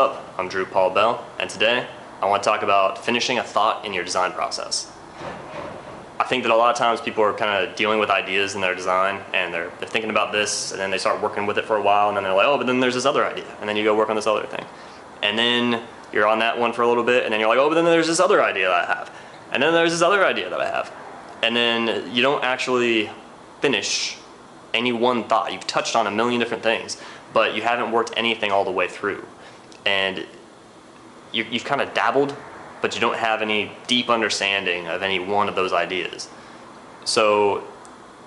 What's up? I'm Drew Paul Bell, and today I want to talk about finishing a thought in your design process. I think that a lot of times people are kind of dealing with ideas in their design, and they're thinking about this, and then they start working with it for a while, and then they're like, oh, but then there's this other idea, and then you go work on this other thing. And then you're on that one for a little bit, and then you're like, oh, but then there's this other idea that I have. And then there's this other idea that I have. And then you don't actually finish any one thought. You've touched on a million different things, but you haven't worked anything all the way through. And you've kind of dabbled, but you don't have any deep understanding of any one of those ideas. So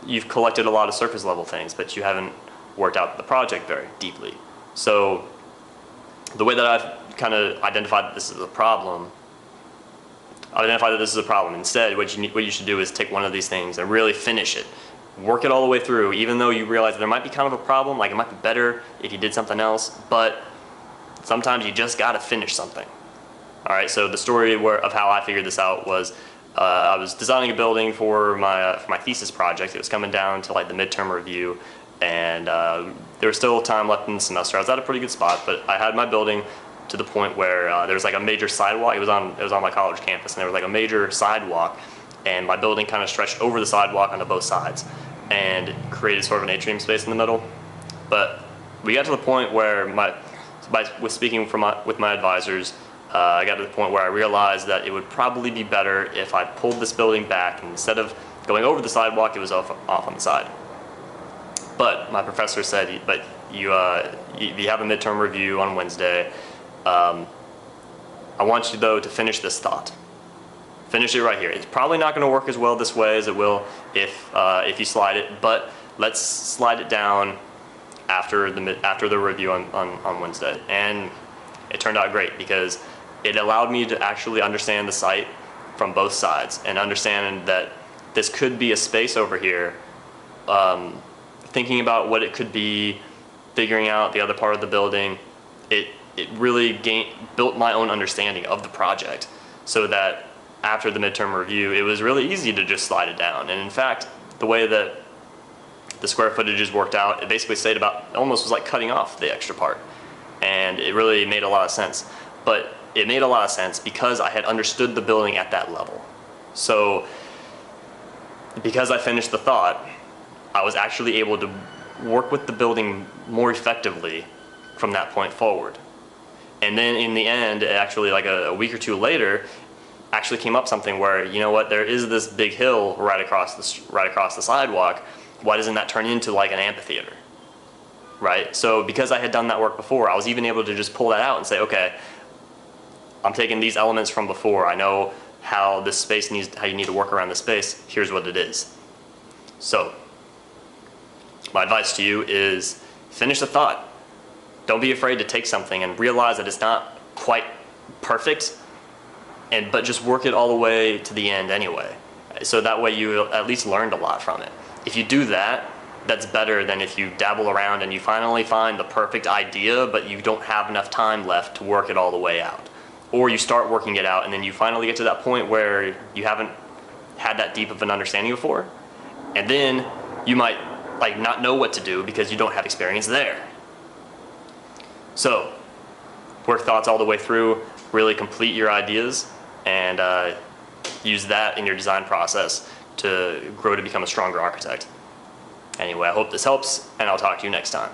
you've collected a lot of surface level things, but you haven't worked out the project very deeply. So the way that I've kind of identified that this is a problem, instead what you should do is take one of these things and really finish it. Work it all the way through, even though you realize that there might be kind of a problem, like it might be better if you did something else, but sometimes you just gotta finish something. All right, so the story of how I figured this out was I was designing a building for my thesis project. It was coming down to like the midterm review, and there was still time left in the semester. I was at a pretty good spot, but I had my building to the point where there was like a major sidewalk. It was on my college campus, and there was like a major sidewalk, and my building kind of stretched over the sidewalk onto both sides and created sort of an atrium space in the middle. But we got to the point where with speaking with my advisors, I got to the point where I realized that it would probably be better if I pulled this building back, and instead of going over the sidewalk, it was off on the side. But my professor said, but you have a midterm review on Wednesday. I want you though to finish this thought. Finish it right here. It's probably not going to work as well this way as it will if you slide it, but let's slide it down after the review on Wednesday. And it turned out great because it allowed me to actually understand the site from both sides and understand that this could be a space over here, thinking about what it could be, figuring out the other part of the building. It really built my own understanding of the project, so that after the midterm review it was really easy to just slide it down. And in fact, the way that the square footages worked out, it basically stayed about, almost was like cutting off the extra part. And it really made a lot of sense. But it made a lot of sense because I had understood the building at that level. So because I finished the thought, I was actually able to work with the building more effectively from that point forward. And then in the end, actually like a week or two later, actually came up something where, you know what, there is this big hill right across the sidewalk. Why doesn't that turn into like an amphitheater? Right? So because I had done that work before, I was even able to just pull that out and say, okay, I'm taking these elements from before. I know how this space how you need to work around the space. Here's what it is. So my advice to you is finish the thought. Don't be afraid to take something and realize that it's not quite perfect, but just work it all the way to the end anyway. So that way you at least learned a lot from it. If you do that, that's better than if you dabble around and you finally find the perfect idea, but you don't have enough time left to work it all the way out. Or you start working it out and then you finally get to that point where you haven't had that deep of an understanding before, and then you might like not know what to do because you don't have experience there. So work thoughts all the way through, really complete your ideas, and use that in your design process to grow to become a stronger architect. Anyway, I hope this helps, and I'll talk to you next time.